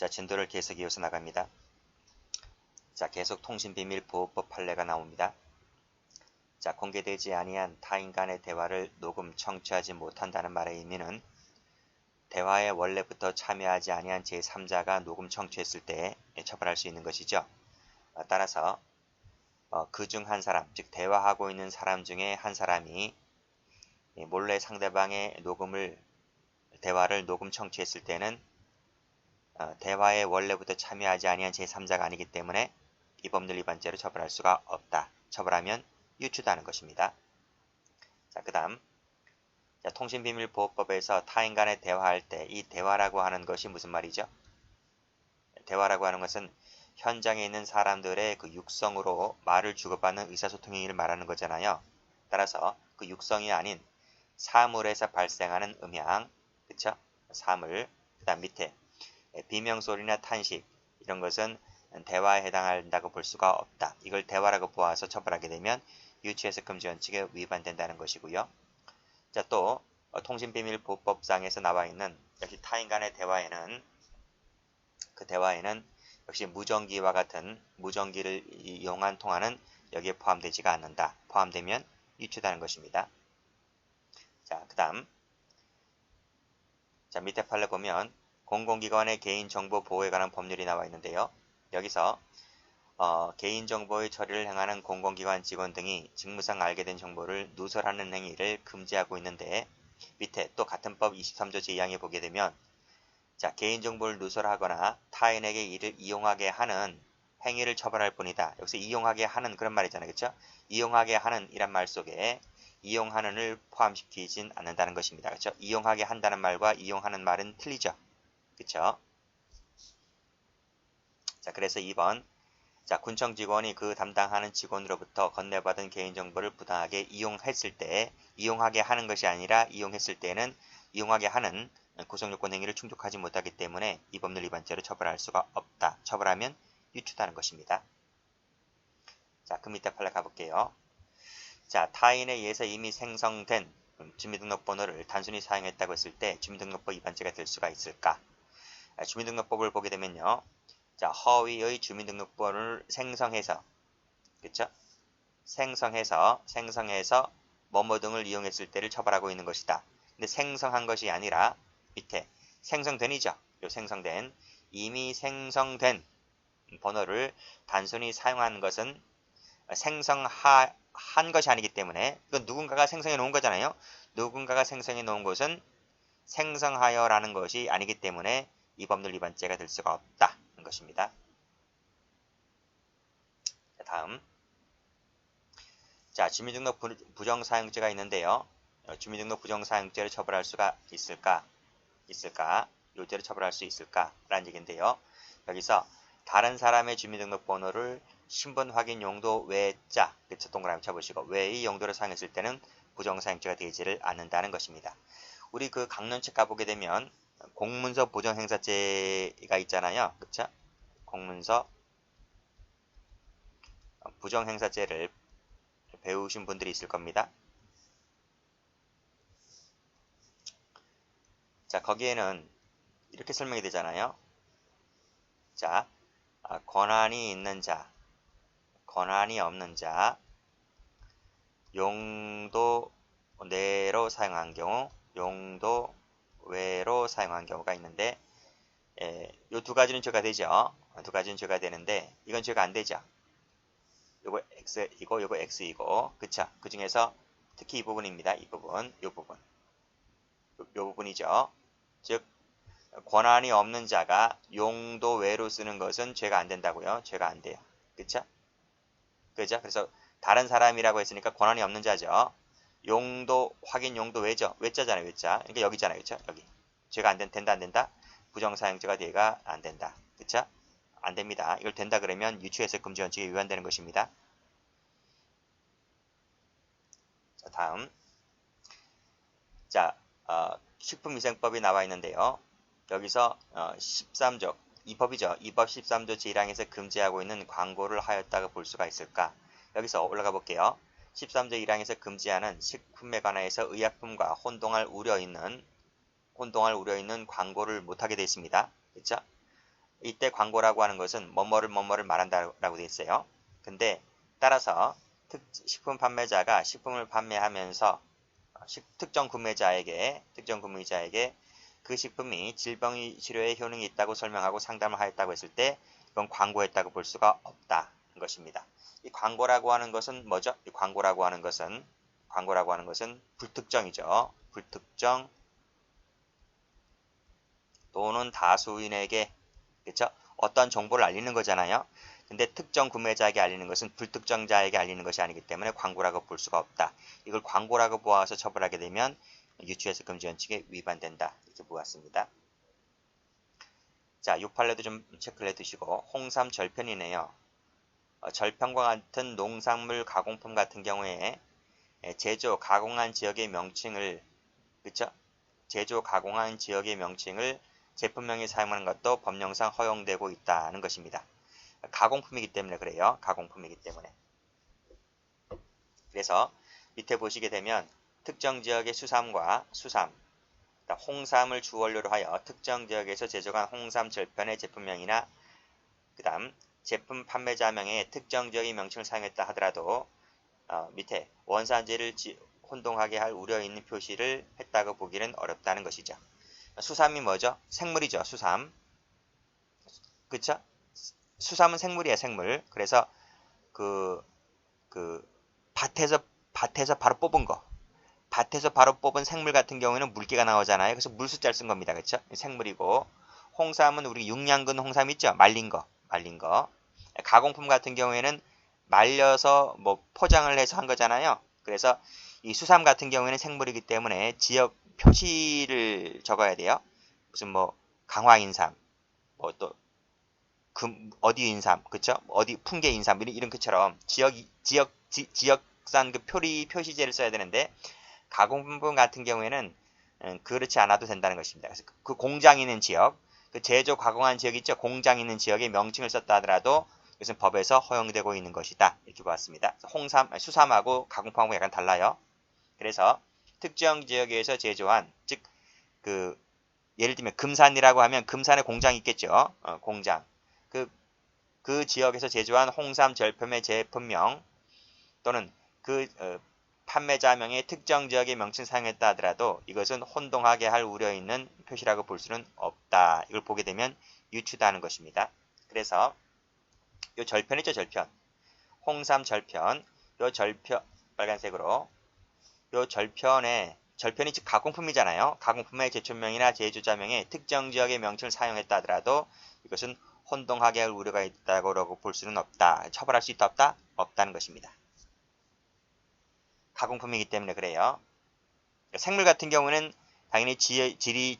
자, 진도를 계속 이어서 나갑니다. 자, 계속 통신비밀보호법 판례가 나옵니다. 자, 공개되지 아니한 타인 간의 대화를 녹음, 청취하지 못한다는 말의 의미는 대화에 원래부터 참여하지 아니한 제3자가 녹음, 청취했을 때 처벌할 수 있는 것이죠. 따라서 그 중 한 사람, 즉 대화하고 있는 사람 중에 한 사람이 몰래 상대방의 대화를 녹음, 청취했을 때는 대화에 원래부터 참여하지 아니한 제3자가 아니기 때문에 이 법률 위반죄로 처벌할 수가 없다. 처벌하면 유추다는 것입니다. 자, 그 다음 통신비밀보호법에서 타인 간에 대화할 때 이 대화라고 하는 것이 무슨 말이죠? 대화라고 하는 것은 현장에 있는 사람들의 그 육성으로 말을 주고받는 의사소통 행위를 말하는 거잖아요. 따라서 그 육성이 아닌 사물에서 발생하는 음향, 그쵸? 사물, 그 다음 밑에 비명소리나 탄식, 이런 것은 대화에 해당한다고 볼 수가 없다. 이걸 대화라고 보아서 처벌하게 되면 유치해석 금지 원칙에 위반된다는 것이고요. 자, 또 통신비밀보호법상에서 나와 있는 역시 타인 간의 대화에는 그 대화에는 역시 무전기와 같은 무전기를 이용한 통화는 여기에 포함되지가 않는다. 포함되면 유추다는 것입니다. 자, 그 다음 자, 밑에 판례 보면 공공기관의 개인정보 보호에 관한 법률이 나와 있는데요. 여기서 개인정보의 처리를 행하는 공공기관 직원 등이 직무상 알게 된 정보를 누설하는 행위를 금지하고 있는데 밑에 또 같은 법 23조 제2항에 보게 되면 자, 개인정보를 누설하거나 타인에게 이를 이용하게 하는 행위를 처벌할 뿐이다. 여기서 이용하게 하는 그런 말이잖아요. 그렇죠? 이용하게 하는 이란 말 속에 이용하는을 포함시키진 않는다는 것입니다. 그렇죠? 이용하게 한다는 말과 이용하는 말은 틀리죠. 그렇죠? 자, 그래서 2번 자, 군청 직원이 그 담당하는 직원으로부터 건네받은 개인정보를 부당하게 이용했을 때 이용하게 하는 것이 아니라 이용했을 때는 이용하게 하는 구성요건 행위를 충족하지 못하기 때문에 이 법률 위반죄로 처벌할 수가 없다. 처벌하면 유추다는 것입니다. 자, 그 밑에 판례 가볼게요. 자, 타인에 의해서 이미 생성된 주민등록번호를 단순히 사용했다고 했을 때 주민등록법 위반죄가 될 수가 있을까? 주민등록법을 보게 되면요. 자, 허위의 주민등록번호를 생성해서, 그쵸? 생성해서 뭐뭐 등을 이용했을 때를 처벌하고 있는 것이다. 근데 생성한 것이 아니라 밑에 생성된이죠. 요 생성된, 이미 생성된 번호를 단순히 사용한 것은 생성한 것이 아니기 때문에 이건 누군가가 생성해 놓은 거잖아요. 누군가가 생성해 놓은 것은 생성하여라는 것이 아니기 때문에 이 법률 위반죄가 될 수가 없다는 것입니다. 다음 자, 주민등록 부정사용죄가 있는데요. 주민등록 부정사용죄를 처벌할 수가 있을까? 요죄를 처벌할 수 있을까? 라는 얘기인데요. 여기서 다른 사람의 주민등록번호를 신분 확인 용도 외자, 그쵸? 동그라미 쳐보시고 외의 용도로 사용했을 때는 부정사용죄가 되지를 않는다는 것입니다. 우리 그 강론책 가보게 되면 공문서 부정행사죄가 있잖아요. 그쵸? 공문서 부정행사죄를 배우신 분들이 있을 겁니다. 자, 거기에는 이렇게 설명이 되잖아요. 자, 권한이 있는 자, 권한이 없는 자, 용도 내로 사용한 경우, 용도 외로 사용한 경우가 있는데 이 두 가지는 죄가 되죠. 두 가지는 죄가 되는데 이건 죄가 안 되죠. 요거 X이고 요거 X이고 그쵸? 그 중에서 특히 이 부분입니다. 이 부분, 요 부분이죠. 즉 권한이 없는 자가 용도 외로 쓰는 것은 죄가 안 된다고요. 죄가 안 돼요. 그쵸? 그죠? 그래서 다른 사람이라고 했으니까 권한이 없는 자죠. 용도 확인 용도 외죠. 외자잖아요. 외자. 그러니까 여기잖아요. 그쵸? 여기. 죄가 된다 안 된다? 부정사용죄가 돼가 안 된다. 그쵸? 안 됩니다. 이걸 된다 그러면 유추해석 금지 원칙에 위반되는 것입니다. 자, 다음. 자, 식품위생법이 나와 있는데요. 여기서 13조, 이 법이죠. 이 법 13조 제1항에서 금지하고 있는 광고를 하였다고 볼 수가 있을까? 여기서 올라가 볼게요. 13조 1항에서 금지하는 식품에 관하여서 의약품과 혼동할 우려 있는 광고를 못하게 되어 있습니다. 그렇죠? 이때 광고라고 하는 것은 뭐뭐를 말한다라고 되어 있어요. 근데 따라서 식품 판매자가 식품을 판매하면서 특정 구매자에게 그 식품이 질병 치료에 효능이 있다고 설명하고 상담을 하였다고 했을 때 이건 광고했다고 볼 수가 없다는 것입니다. 이 광고라고 하는 것은 뭐죠? 이 광고라고 하는 것은 불특정이죠. 불특정 또는 다수인에게, 그렇죠? 어떤 정보를 알리는 거잖아요. 근데 특정 구매자에게 알리는 것은 불특정자에게 알리는 것이 아니기 때문에 광고라고 볼 수가 없다. 이걸 광고라고 보아서 처벌하게 되면 유추해석 금지 원칙에 위반된다. 이렇게 보았습니다. 자, 68레도 좀 체크를 해두시고 홍삼 절편이네요. 절편과 같은 농산물 가공품 같은 경우에 제조, 가공한 지역의 명칭을, 그쵸? 제조, 가공한 지역의 명칭을 제품명에 사용하는 것도 법령상 허용되고 있다는 것입니다. 가공품이기 때문에 그래요. 가공품이기 때문에. 그래서 밑에 보시게 되면 특정 지역의 수삼과 홍삼을 주원료로 하여 특정 지역에서 제조한 홍삼 절편의 제품명이나 그 다음 제품 판매자명에 특정 지역의 명칭을 사용했다 하더라도 밑에 원산지를 혼동하게 할 우려 있는 표시를 했다고 보기는 어렵다는 것이죠. 수삼이 뭐죠? 생물이죠. 수삼. 그쵸? 수삼은 생물이에요. 생물. 그래서 그 밭에서 바로 뽑은 거. 밭에서 바로 뽑은 생물 같은 경우에는 물기가 나오잖아요. 그래서 물수자를 쓴 겁니다. 그쵸? 생물이고 홍삼은 우리 육량근 홍삼 있죠? 말린 거. 가공품 같은 경우에는 말려서 뭐 포장을 해서 한 거잖아요. 그래서 이 수삼 같은 경우에는 생물이기 때문에 지역 표시를 적어야 돼요. 무슨 뭐 강화인삼, 뭐 또 어디 인삼, 그쵸? 어디 풍계 인삼 이런 것처럼 지역산 그 표시제를 써야 되는데 가공품 같은 경우에는 그렇지 않아도 된다는 것입니다. 그래서 그 공장 있는 지역, 그 제조 가공한 지역 있죠? 공장 있는 지역의 명칭을 썼다 하더라도 이것은 법에서 허용되고 있는 것이다. 이렇게 보았습니다. 수삼하고 가공품하고 약간 달라요. 그래서 특정 지역에서 제조한, 즉, 예를 들면 금산이라고 하면 금산에 공장이 있겠죠. 공장. 그 지역에서 제조한 홍삼 절품의 제품명 또는 판매자명의 특정 지역의 명칭 사용했다 하더라도 이것은 혼동하게 할 우려 있는 표시라고 볼 수는 없다. 이걸 보게 되면 유추다는 것입니다. 그래서 요 절편이죠, 절편. 홍삼 절편. 요 절편 빨간색으로 요 절편이 즉 가공품이잖아요. 가공품의 제품명이나 제조자명의 특정 지역의 명칭을 사용했다 하더라도 이것은 혼동하게 할 우려가 있다고 볼 수는 없다. 처벌할 수 있다 없다? 없다는 것입니다. 가공품이기 때문에 그래요. 생물 같은 경우는 당연히 지역, 지역,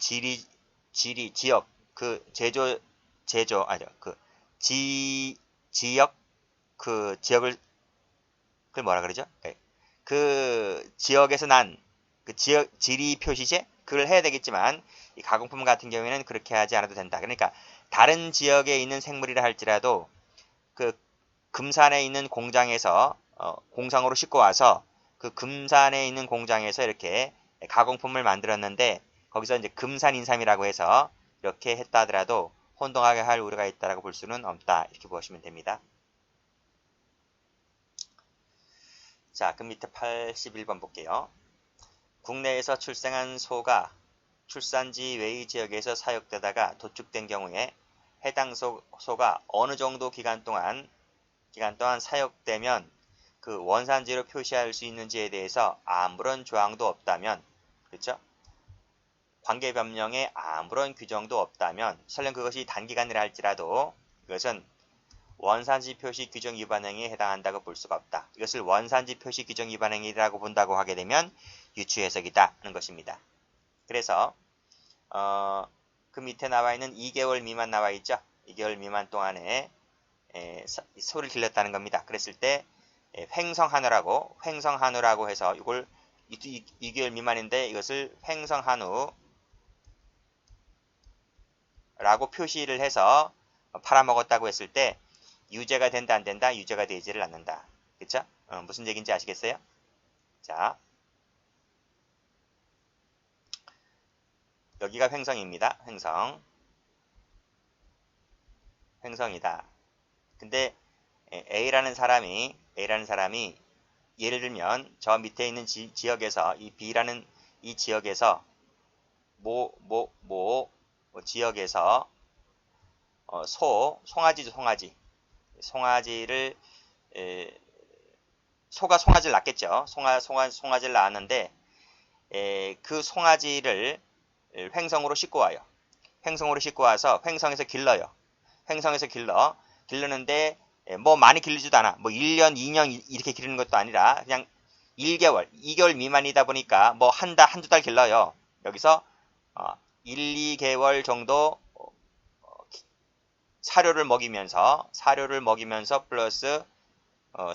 지역을, 그걸 뭐라 그러죠? 그 지역에서 난, 그 지리 표시제? 그걸 해야 되겠지만, 이 가공품 같은 경우에는 그렇게 하지 않아도 된다. 그러니까, 다른 지역에 있는 생물이라 할지라도, 그 금산에 있는 공장에서, 공장으로 싣고 와서, 그 금산에 있는 공장에서 이렇게 가공품을 만들었는데, 거기서 이제 금산인삼이라고 해서, 이렇게 했다 하더라도, 혼동하게 할 우려가 있다라고 볼 수는 없다. 이렇게 보시면 됩니다. 자, 그 밑에 81번 볼게요. 국내에서 출생한 소가 출산지 외의 지역에서 사육되다가 도축된 경우에 해당 소가 어느 정도 기간 동안 사육되면 그 원산지로 표시할 수 있는지에 대해서 아무런 조항도 없다면, 그렇죠? 관계변명에 아무런 규정도 없다면, 설령 그것이 단기간이라 할지라도 이것은 원산지 표시 규정 위반 행위에 해당한다고 볼 수가 없다. 이것을 원산지 표시 규정 위반 행위라고 본다고 하게 되면 유추 해석이다 하는 것입니다. 그래서 그 밑에 나와 있는 2개월 미만 나와 있죠. 2개월 미만 동안에 소를 길렀다는 겁니다. 그랬을 때 횡성한우라고 해서 이걸 2개월 미만인데 이것을 횡성한우라고 표시를 해서 팔아먹었다고 했을 때 유죄가 된다 안 된다? 유죄가 되지를 않는다. 그쵸? 무슨 얘기인지 아시겠어요? 자, 여기가 횡성입니다. 횡성. 횡성이다. 근데 A라는 사람이 예를 들면 저 밑에 있는 지역에서 이 B라는 이 지역에서 지역에서 송아지죠, 송아지를 소가 송아지를 낳겠죠. 송아지를 낳았는데 그 송아지를 횡성으로 싣고 와요. 횡성으로 싣고 와서 횡성에서 길러요. 횡성에서 기르는데 뭐 많이 길르지도 않아. 뭐 1년, 2년 이렇게 기르는 것도 아니라 그냥 1개월, 2개월 미만이다 보니까 뭐 한두 달 길러요. 여기서 1, 2개월 정도 사료를 먹이면서 플러스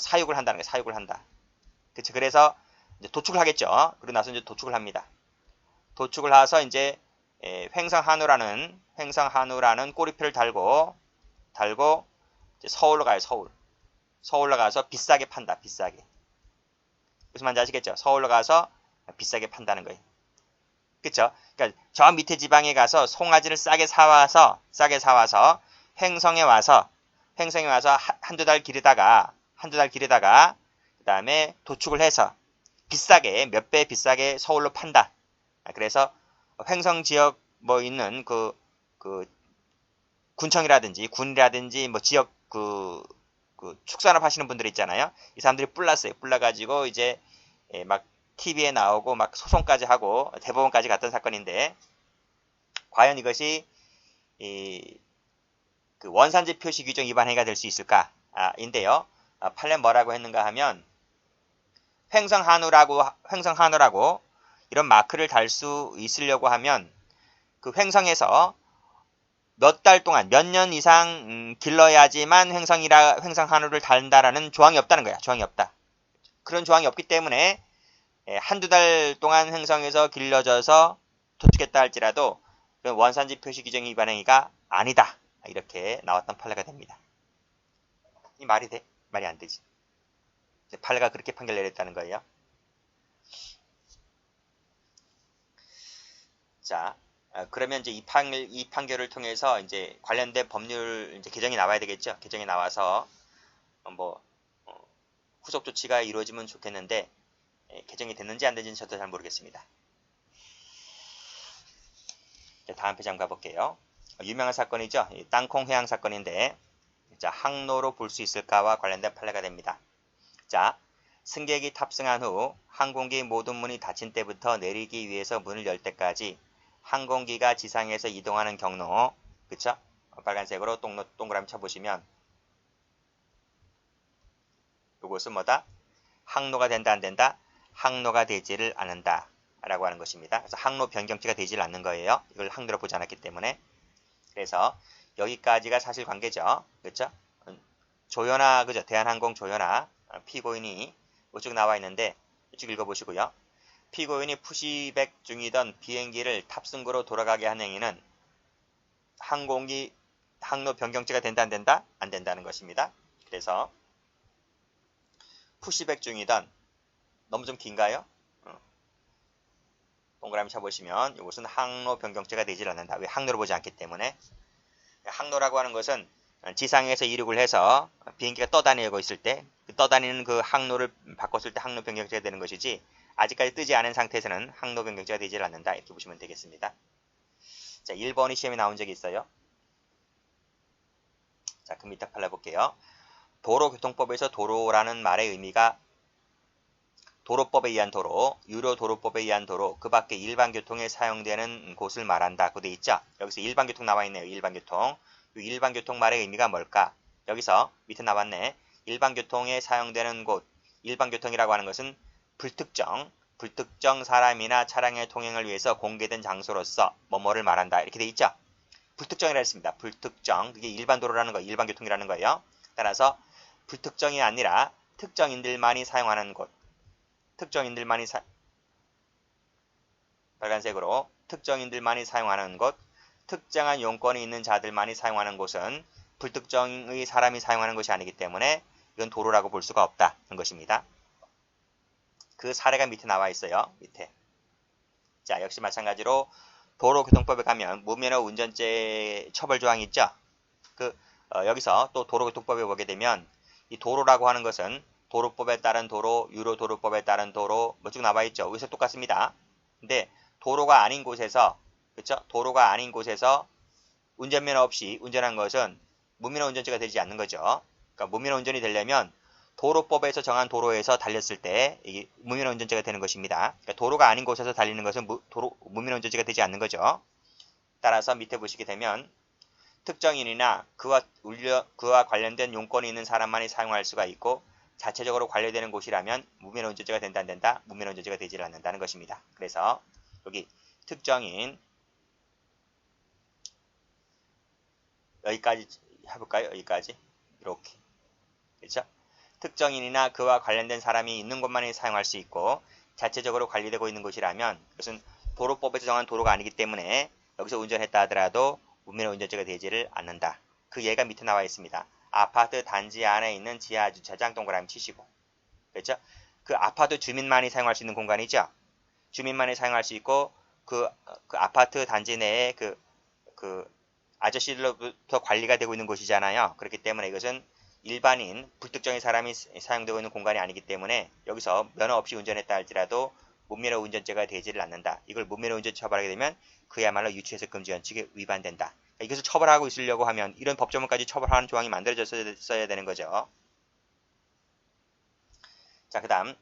사육을 한다는 거예요. 사육을 한다. 그쵸? 그래서 이제 도축을 하겠죠. 그러고 나서 이제 도축을 합니다. 도축을 해서 이제 횡성한우라는 꼬리표를 달고 이제 서울로 가요. 서울로 가서 비싸게 판다. 비싸게. 무슨 말인지 아시겠죠? 서울로 가서 비싸게 판다는 거예요. 그쵸? 그러니까 저 밑에 지방에 가서 송아지를 싸게 사와서 횡성에 와서 한두 달 기르다가 그 다음에 도축을 해서 비싸게 몇 배 비싸게 서울로 판다. 그래서 횡성 지역 뭐 있는 그 군청이라든지 군이라든지 뭐 지역 그 축산업 하시는 분들 있잖아요. 이 사람들이 뿔났어요. 뿔나가지고 이제 막 TV에 나오고 막 소송까지 하고 대법원까지 갔던 사건인데 과연 이것이 그 원산지 표시 규정 위반 행위가 될 수 있을까? 인데요. 판례 뭐라고 했는가 하면 횡성한우라고 이런 마크를 달 수 있으려고 하면 그 횡성에서 몇 달 동안 몇 년 이상 길러야지만 횡성한우를 달다라는 조항이 없다는 거야. 조항이 없다. 그런 조항이 없기 때문에 한두 달 동안 횡성에서 길러져서 도축했다 할지라도 원산지 표시 규정 위반 행위가 아니다. 이렇게 나왔던 판례가 됩니다. 이 말이 돼? 말이 안 되지. 판례가 그렇게 판결 내렸다는 거예요. 자, 그러면 이제 이 판결을 통해서 이제 관련된 법률 이제 개정이 나와야 되겠죠. 개정이 나와서 후속 조치가 이루어지면 좋겠는데 개정이 됐는지 안 됐는지 저도 잘 모르겠습니다. 다음 페이지 한번 가볼게요. 유명한 사건이죠. 땅콩 회항 사건인데 자, 항로로 볼 수 있을까와 관련된 판례가 됩니다. 자, 승객이 탑승한 후 항공기 모든 문이 닫힌 때부터 내리기 위해서 문을 열 때까지 항공기가 지상에서 이동하는 경로, 그쵸? 빨간색으로 동그라미 쳐보시면 이것은 뭐다? 항로가 된다 안 된다? 항로가 되지를 않는다 라고 하는 것입니다. 그래서 항로 변경치가 되지를 않는 거예요. 이걸 항로로 보지 않았기 때문에. 그래서 여기까지가 사실관계죠. 그렇죠? 조연아, 그죠? 대한항공 조연아 피고인이 이쪽 나와 있는데 이쪽 읽어보시고요. 피고인이 푸시백 중이던 비행기를 탑승구로 돌아가게 한 행위는 항공기 항로 변경치가 된다 안 된다? 안 된다는 것입니다. 그래서 푸시백 중이던 너무 좀 긴가요? 동그라미 쳐보시면 이것은 항로 변경치가 되질 않는다. 왜? 항로를 보지 않기 때문에. 항로라고 하는 것은 지상에서 이륙을 해서 비행기가 떠다니고 있을 때 떠다니는 그 항로를 바꿨을 때 항로 변경치가 되는 것이지 아직까지 뜨지 않은 상태에서는 항로 변경치가 되질 않는다. 이렇게 보시면 되겠습니다. 자, 1번이 시험에 나온 적이 있어요. 자, 그럼 이따 팔라볼게요. 도로교통법에서 도로라는 말의 의미가 도로법에 의한 도로, 유료도로법에 의한 도로, 그 밖에 일반교통에 사용되는 곳을 말한다. 그 돼 있죠? 여기서 일반교통 나와 있네요. 일반교통. 이 일반교통 말의 의미가 뭘까? 여기서 밑에 나왔네. 일반교통에 사용되는 곳, 일반교통이라고 하는 것은 불특정 사람이나 차량의 통행을 위해서 공개된 장소로서 뭐뭐를 말한다. 이렇게 돼 있죠? 불특정이라 했습니다. 불특정. 그게 일반도로라는 거, 일반교통이라는 거예요. 따라서 불특정이 아니라 특정인들만이 사용하는 곳. 빨간색으로 특정인들만이 사용하는 곳, 특정한 용건이 있는 자들만이 사용하는 곳은 불특정의 사람이 사용하는 것이 아니기 때문에 이건 도로라고 볼 수가 없다는 것입니다. 그 사례가 밑에 나와 있어요. 밑에. 자, 역시 마찬가지로 도로교통법에 가면 무면허 운전죄 처벌 조항이 있죠. 그 여기서 또 도로교통법에 보게 되면 이 도로라고 하는 것은 도로법에 따른 도로, 유로도로법에 따른 도로 뭐 쭉 나와 있죠. 여기서 똑같습니다. 근데 도로가 아닌 곳에서 그렇죠? 도로가 아닌 곳에서 운전면허 없이 운전한 것은 무면허 운전죄가 되지 않는 거죠. 그러니까 무면허 운전이 되려면 도로법에서 정한 도로에서 달렸을 때 이게 무면허 운전죄가 되는 것입니다. 그러니까 도로가 아닌 곳에서 달리는 것은 무면허 운전죄가 되지 않는 거죠. 따라서 밑에 보시게 되면 특정인이나 그와 관련된 용건이 있는 사람만이 사용할 수가 있고 자체적으로 관리되는 곳이라면 무면허 운전죄가 된다 안 된다? 무면허 운전죄가 되지 않는다는 것입니다. 그래서 여기 특정인 여기까지 해볼까요? 여기까지 이렇게 그렇죠? 특정인이나 그와 관련된 사람이 있는 곳만이 사용할 수 있고 자체적으로 관리되고 있는 곳이라면 그것은 도로법에서 정한 도로가 아니기 때문에 여기서 운전했다 하더라도 무면허 운전죄가 되지를 않는다. 그 예가 밑에 나와 있습니다. 아파트 단지 안에 있는 지하 주차장 동그라미 치시고 그렇죠? 그 아파트 주민만이 사용할 수 있는 공간이죠. 주민만이 사용할 수 있고 그 아파트 단지 내에 그 아저씨들로부터 관리가 되고 있는 곳이잖아요. 그렇기 때문에 이것은 일반인 불특정의 사람이 사용되고 있는 공간이 아니기 때문에 여기서 면허 없이 운전했다 할지라도 무면허 운전죄가 되지를 않는다. 이걸 무면허 운전죄 처벌하게 되면 그야말로 유치해석 금지 원칙에 위반된다. 그러니까 이것을 처벌하고 있으려고 하면 이런 법조문까지 처벌하는 조항이 만들어졌어야 되는 거죠. 자, 그 다음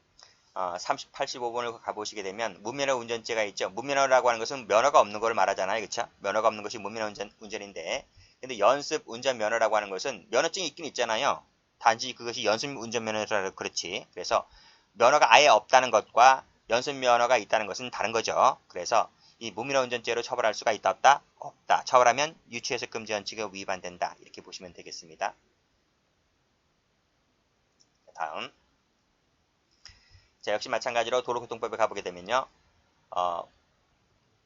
85번을 가보시게 되면 무면허 운전죄가 있죠. 무면허라고 하는 것은 면허가 없는 걸 말하잖아요. 그렇죠? 면허가 없는 것이 무면허 운전인데 근데 연습 운전면허라고 하는 것은 면허증이 있긴 있잖아요. 단지 그것이 연습 운전면허라 그렇지. 그래서 면허가 아예 없다는 것과 연습 면허가 있다는 것은 다른 거죠. 그래서 이 무면허 운전죄로 처벌할 수가 있다 없다? 없다. 처벌하면 유치해석 금지 원칙에 위반된다. 이렇게 보시면 되겠습니다. 다음 자, 역시 마찬가지로 도로교통법에 가보게 되면요.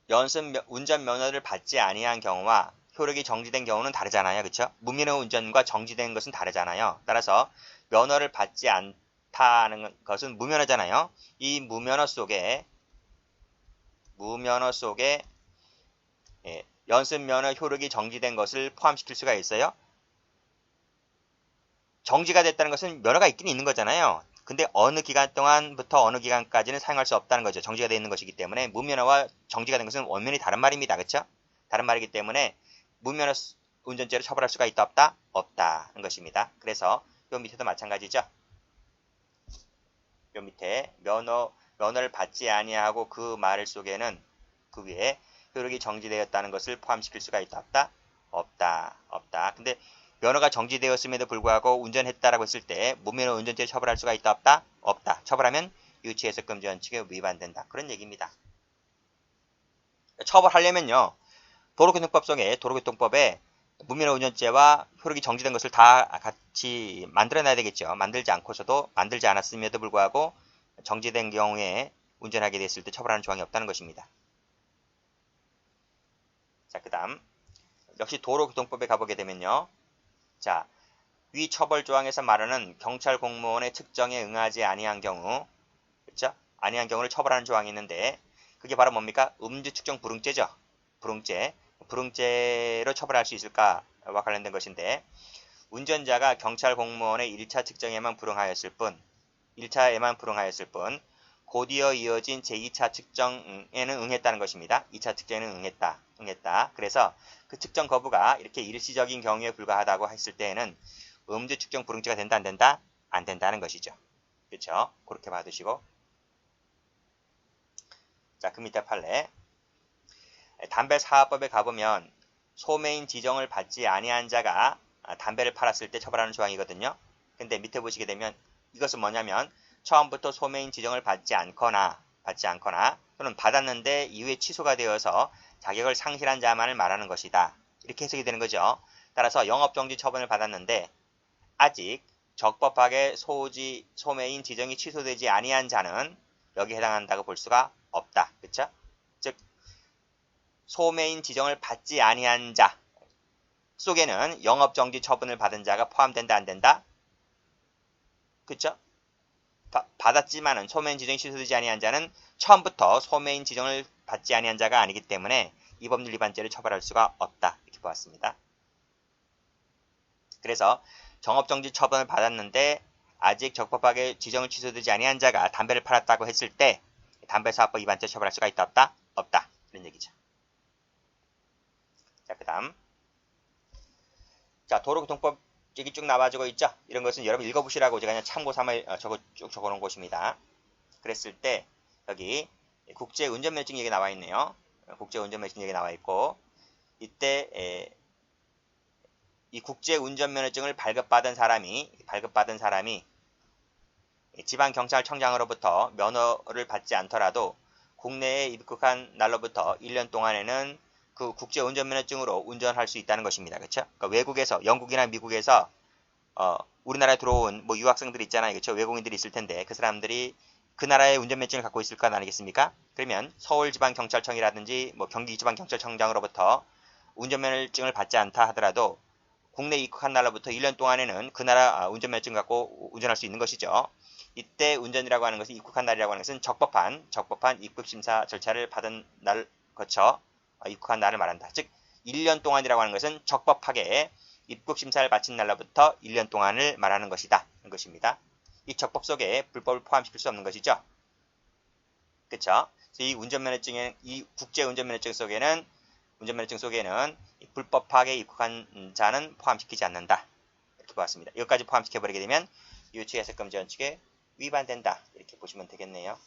연습 운전 면허를 받지 아니한 경우와 효력이 정지된 경우는 다르잖아요. 그렇죠? 무면허 운전과 정지된 것은 다르잖아요. 따라서 면허를 받지 않다는 것은 무면허잖아요. 이 무면허 속에 연습 면허 효력이 정지된 것을 포함시킬 수가 있어요. 정지가 됐다는 것은 면허가 있긴 있는 거잖아요. 근데 어느 기간 동안부터 어느 기간까지는 사용할 수 없다는 거죠. 정지가 되어 있는 것이기 때문에 무면허와 정지가 된 것은 원면이 다른 말입니다. 그렇죠? 다른 말이기 때문에 무면허 운전죄로 처벌할 수가 있다 없다? 없다는 것입니다. 그래서 요 밑에도 마찬가지죠. 요 밑에 면허를 받지 아니하고 그 말 속에는 그 위에 효력이 정지되었다는 것을 포함시킬 수가 있다 없다? 없다. 근데 면허가 정지되었음에도 불구하고 운전했다라고 했을 때 무면허 운전죄 처벌할 수가 있다 없다? 없다. 처벌하면 유치해석 금지 원칙에 위반된다. 그런 얘기입니다. 처벌하려면요. 도로교통법 속에 도로교통법에 무면허 운전죄와 효력이 정지된 것을 다 같이 만들어놔야 되겠죠. 만들지 않았음에도 불구하고 정지된 경우에 운전하게 됐을 때 처벌하는 조항이 없다는 것입니다. 자, 그 다음 역시 도로교통법에 가보게 되면요. 자, 위 처벌 조항에서 말하는 경찰 공무원의 측정에 응하지 아니한 경우, 그렇죠? 아니한 경우를 처벌하는 조항이 있는데 그게 바로 뭡니까? 음주 측정 불응죄죠. 불응죄로 처벌할 수 있을까와 관련된 것인데 운전자가 경찰 공무원의 1차 측정에만 불응하였을 뿐, 1차에만 불응하였을 뿐, 곧이어 이어진 제2차 측정에는 응했다는 것입니다. 2차 측정에는 응했다. 그래서 그 측정 거부가 이렇게 일시적인 경우에 불과하다고 했을 때에는 음주 측정 불응죄가 된다 안 된다? 안 된다는 것이죠. 그렇죠? 그렇게 봐두시고 자, 그 밑에 판례 담배 사업법에 가보면 소매인 지정을 받지 아니한 자가 담배를 팔았을 때 처벌하는 조항이거든요. 근데 밑에 보시게 되면 이것은 뭐냐면 처음부터 소매인 지정을 받지 않거나 또는 받았는데 이후에 취소가 되어서 자격을 상실한 자만을 말하는 것이다. 이렇게 해석이 되는 거죠. 따라서 영업정지 처분을 받았는데 아직 적법하게 소매인 지정이 취소되지 아니한 자는 여기에 해당한다고 볼 수가 없다. 그렇죠? 즉 소매인 지정을 받지 아니한 자 속에는 영업정지 처분을 받은 자가 포함된다 안 된다? 그렇죠? 받았지만은 소매인 지정이 취소되지 아니한 자는 처음부터 소매인 지정을 받지 아니한 자가 아니기 때문에 이 법률 위반죄를 처벌할 수가 없다. 이렇게 보았습니다. 그래서 정업정지 처분을 받았는데 아직 적법하게 지정을 취소되지 아니한 자가 담배를 팔았다고 했을 때 담배사업법 위반죄 처벌할 수가 있다 없다? 없다. 이런 얘기죠. 자, 그 다음. 자, 도로교통법 얘기 쭉 나와주고 있죠. 이런 것은 여러분 읽어보시라고 제가 그냥 참고 삼아 쭉 적어놓은 것입니다. 그랬을 때 여기 국제운전면허증 얘기 나와 있네요. 국제운전면허증 얘기 나와 있고 이때 이 국제운전면허증을 발급받은 사람이 지방경찰청장으로부터 면허를 받지 않더라도 국내에 입국한 날로부터 1년 동안에는 그 국제운전면허증으로 운전할 수 있다는 것입니다. 그렇죠? 그러니까 외국에서 영국이나 미국에서 우리나라에 들어온 뭐 유학생들 있잖아요. 그렇죠? 외국인들이 있을 텐데 그 사람들이 그 나라의 운전면허증을 갖고 있을 건 아니겠습니까? 그러면 서울지방경찰청이라든지 뭐 경기지방경찰청장으로부터 운전면허증을 받지 않다 하더라도 국내 입국한 날로부터 1년 동안에는 그 나라 운전면허증 갖고 운전할 수 있는 것이죠. 이때 운전이라고 하는 것은 입국한 날이라고 하는 것은 적법한 입국심사 절차를 받은 날 거쳐 입국한 날을 말한다. 즉 1년 동안이라고 하는 것은 적법하게 입국심사를 마친 날로부터 1년 동안을 말하는 것이다. 것입니다. 이 적법 속에 불법을 포함시킬 수 없는 것이죠. 그렇죠? 이 국제운전면허증 속에는 불법하게 입국한 자는 포함시키지 않는다. 이렇게 보았습니다. 여기까지 포함시켜버리게 되면 유치 해석금지 원칙에 위반된다. 이렇게 보시면 되겠네요.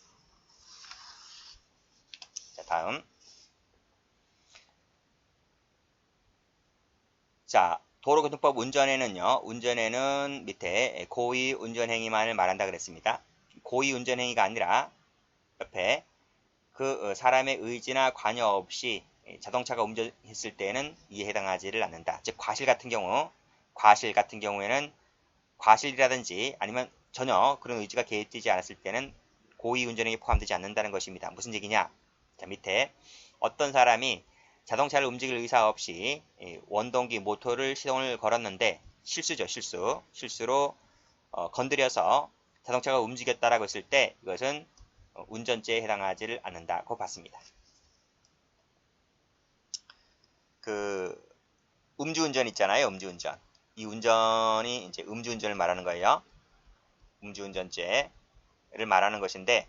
자, 다음. 자, 도로교통법 운전에는 밑에 고의 운전행위만을 말한다 그랬습니다. 고의 운전행위가 아니라 옆에 그 사람의 의지나 관여 없이 자동차가 운전했을 때는 이에 해당하지를 않는다. 즉 과실 같은 경우에는 과실이라든지 아니면 전혀 그런 의지가 개입되지 않았을 때는 고의 운전행위에 포함되지 않는다는 것입니다. 무슨 얘기냐? 자, 밑에 어떤 사람이 자동차를 움직일 의사 없이 원동기 모터를 시동을 걸었는데 실수로 건드려서 자동차가 움직였다라고 했을 때 이것은 운전죄에 해당하지를 않는다고 봤습니다. 그 음주운전 있잖아요. 음주운전. 이 운전이 이제 음주운전을 말하는 거예요. 음주운전죄를 말하는 것인데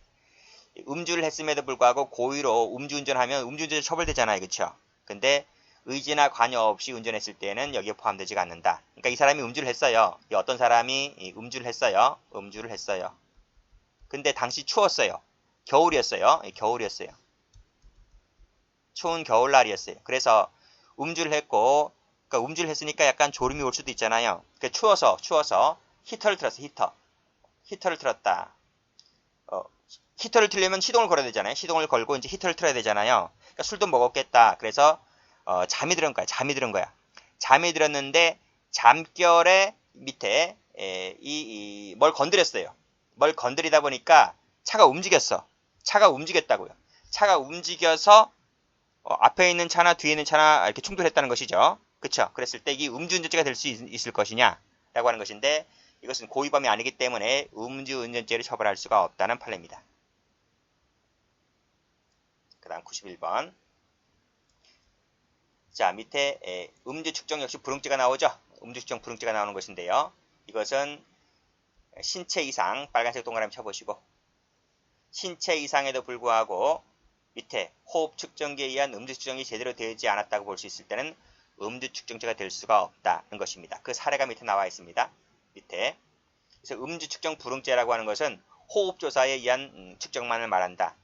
음주를 했음에도 불구하고 고의로 음주운전하면 음주운전 처벌되잖아요. 그렇죠? 근데 의지나 관여 없이 운전했을 때는 여기에 포함되지가 않는다. 그러니까 이 사람이 음주를 했어요. 어떤 사람이 음주를 했어요. 근데 당시 추웠어요. 겨울이었어요. 추운 겨울날이었어요. 그래서 음주를 했고, 그러니까 음주를 했으니까 약간 졸음이 올 수도 있잖아요. 그러니까 추워서 히터를 틀었어. 히터를 틀었다. 히터를 틀려면 시동을 걸어야 되잖아요. 시동을 걸고 이제 히터를 틀어야 되잖아요. 그러니까 술도 먹었겠다. 그래서 잠이 들은 거야. 잠이 들었는데 잠결에 밑에 뭘 건드렸어요. 뭘 건드리다 보니까 차가 움직였다고요. 차가 움직여서 앞에 있는 차나 뒤에 있는 차나 이렇게 충돌했다는 것이죠. 그쵸? 그랬을 때 이게 음주운전죄가 될 수 있을 것이냐? 라고 하는 것인데 이것은 고의범이 아니기 때문에 음주운전죄를 처벌할 수가 없다는 판례입니다. 그 다음 91번. 자, 밑에 음주 측정 역시 불응죄가 나오죠. 음주 측정 불응죄가 나오는 것인데요. 이것은 신체 이상, 빨간색 동그라미 쳐보시고 신체 이상에도 불구하고 밑에 호흡 측정기에 의한 음주 측정이 제대로 되지 않았다고 볼 수 있을 때는 음주 측정죄가 될 수가 없다는 것입니다. 그 사례가 밑에 나와 있습니다. 밑에. 그래서 음주 측정 불응죄라고 하는 것은 호흡 조사에 의한 측정만을 말한다.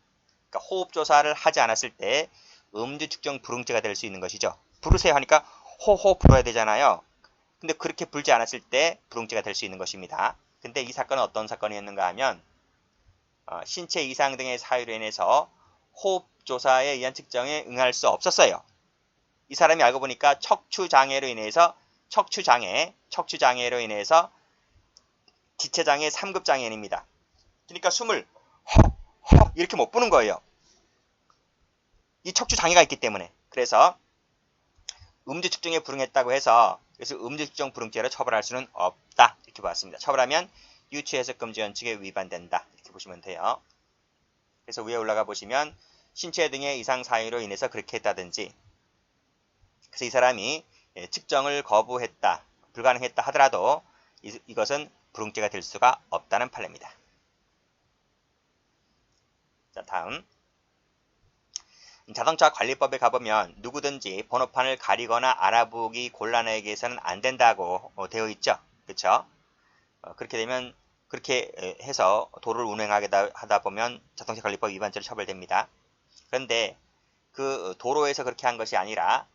그러니까 호흡 조사를 하지 않았을 때 음주 측정 불응죄가 될 수 있는 것이죠. 부르세요 하니까 호호 불어야 되잖아요. 근데 그렇게 불지 않았을 때 불응죄가 될 수 있는 것입니다. 근데 이 사건은 어떤 사건이었는가 하면 신체 이상 등의 사유로 인해서 호흡 조사에 의한 측정에 응할 수 없었어요. 이 사람이 알고 보니까 척추장애로 인해서 지체장애 3급 장애인입니다. 그러니까 숨을 허 이렇게 못 부는 거예요. 이 척추장애가 있기 때문에. 그래서 음주 측정에 불응했다고 해서 그래서 음주 측정 불응죄로 처벌할 수는 없다. 이렇게 봤습니다. 처벌하면 유추해석 금지 원칙에 위반된다. 이렇게 보시면 돼요. 그래서 위에 올라가 보시면 신체 등의 이상 사유로 인해서 그렇게 했다든지 그래서 이 사람이 측정을 거부했다. 불가능했다 하더라도 이것은 불응죄가 될 수가 없다는 판례입니다. 자, 다음. 자동차 관리법에 가보면 누구든지 번호판을 가리거나 알아보기 곤란하게 해서는 안 된다고 되어 있죠. 그렇죠? 그렇게 되면 그렇게 해서 도로를 운행하다 보면 자동차 관리법 위반죄로 처벌됩니다. 그런데 그 도로에서 그렇게 한 것이 아니라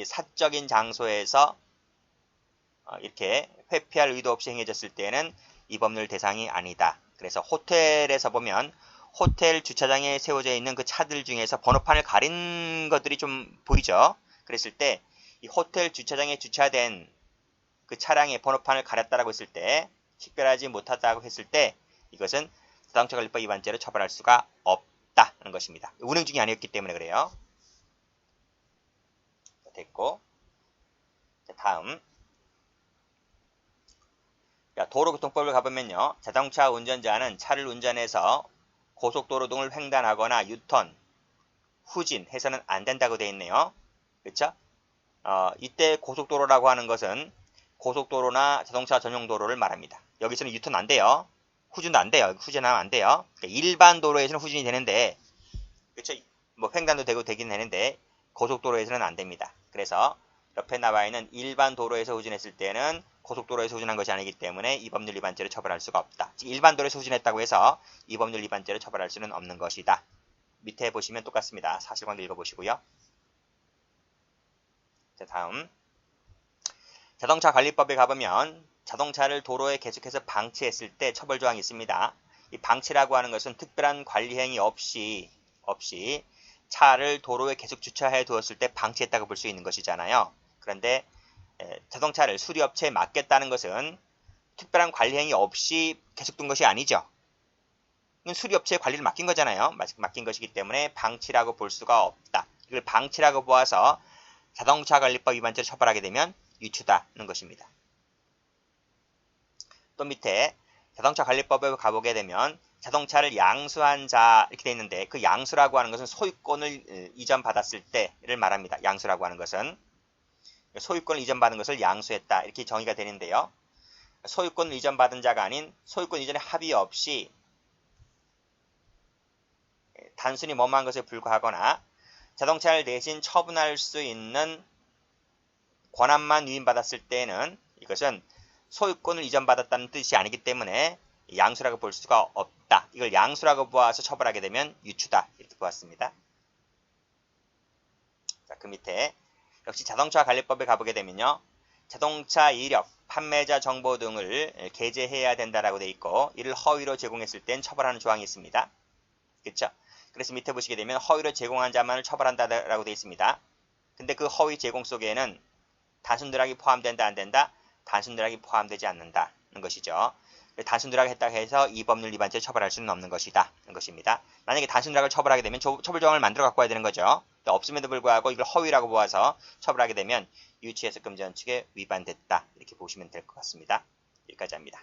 사적인 장소에서 이렇게 회피할 의도 없이 행해졌을 때는 이 법률 대상이 아니다. 그래서 호텔에서 보면 호텔 주차장에 세워져 있는 그 차들 중에서 번호판을 가린 것들이 좀 보이죠. 그랬을 때 이 호텔 주차장에 주차된 그 차량의 번호판을 가렸다라고 했을 때, 식별하지 못하다고 했을 때 이것은 자동차 관리법 위반죄로 처벌할 수가 없다는 것입니다. 운행 중이 아니었기 때문에 그래요. 됐고, 자, 다음. 도로교통법을 가보면요. 자동차 운전자는 차를 운전해서 고속도로 등을 횡단하거나 유턴, 후진해서는 안 된다고 되어 있네요. 그렇죠? 이때 고속도로라고 하는 것은 고속도로나 자동차 전용 도로를 말합니다. 여기서는 유턴 안 돼요. 후진도 안 돼요. 후진하면 안 돼요. 그러니까 일반 도로에서는 후진이 되는데, 그렇죠? 뭐 횡단도 되긴 되는데 고속도로에서는 안 됩니다. 그래서 옆에 나와 있는 일반 도로에서 후진했을 때는 고속도로에서 후진한 것이 아니기 때문에 이 법률 위반죄로 처벌할 수가 없다. 즉 일반 도로에서 후진했다고 해서 이 법률 위반죄로 처벌할 수는 없는 것이다. 밑에 보시면 똑같습니다. 사실관계 읽어보시고요. 자, 다음. 자동차 관리법에 가보면 자동차를 도로에 계속해서 방치했을 때 처벌 조항이 있습니다. 이 방치라고 하는 것은 특별한 관리 행위 없이 차를 도로에 계속 주차해 두었을 때 방치했다고 볼 수 있는 것이잖아요. 그런데 자동차를 수리업체에 맡겼다는 것은 특별한 관리 행위 없이 계속 둔 것이 아니죠. 수리업체에 관리를 맡긴 거잖아요. 맡긴 것이기 때문에 방치라고 볼 수가 없다. 이걸 방치라고 보아서 자동차 관리법 위반죄로 처벌하게 되면 유추다는 것입니다. 또 밑에 자동차 관리법에 가보게 되면 자동차를 양수한 자 이렇게 되어 있는데 그 양수라고 하는 것은 소유권을 이전받았을 때를 말합니다. 양수라고 하는 것은 소유권을 이전받은 것을 양수했다 이렇게 정의가 되는데요. 소유권을 이전받은 자가 아닌 소유권 이전에 합의 없이 단순히 머무한 것에 불과하거나 자동차를 대신 처분할 수 있는 권한만 위임받았을 때는 이것은 소유권을 이전받았다는 뜻이 아니기 때문에 양수라고 볼 수가 없다. 이걸 양수라고 보아서 처벌하게 되면 유추다. 이렇게 보았습니다. 자, 그 밑에 역시 자동차 관리법에 가보게 되면요. 자동차 이력, 판매자 정보 등을 게재해야 된다라고 되어 있고 이를 허위로 제공했을 땐 처벌하는 조항이 있습니다. 그렇죠? 그래서 밑에 보시게 되면 허위로 제공한 자만을 처벌한다라고 되어 있습니다. 근데 그 허위 제공 속에는 단순 누락이 포함된다 안 된다? 단순 누락이 포함되지 않는다는 것이죠. 단순 누락을 했다고 해서 이 법률 위반죄 처벌할 수는 없는 것이다. 는 것입니다. 만약에 단순 누락을 처벌하게 되면 처벌 조항을 만들어 갖고 와야 되는 거죠. 없음에도 불구하고 이걸 허위라고 보아서 처벌하게 되면 유치해석 금지 원칙에 위반됐다. 이렇게 보시면 될 것 같습니다. 여기까지 합니다.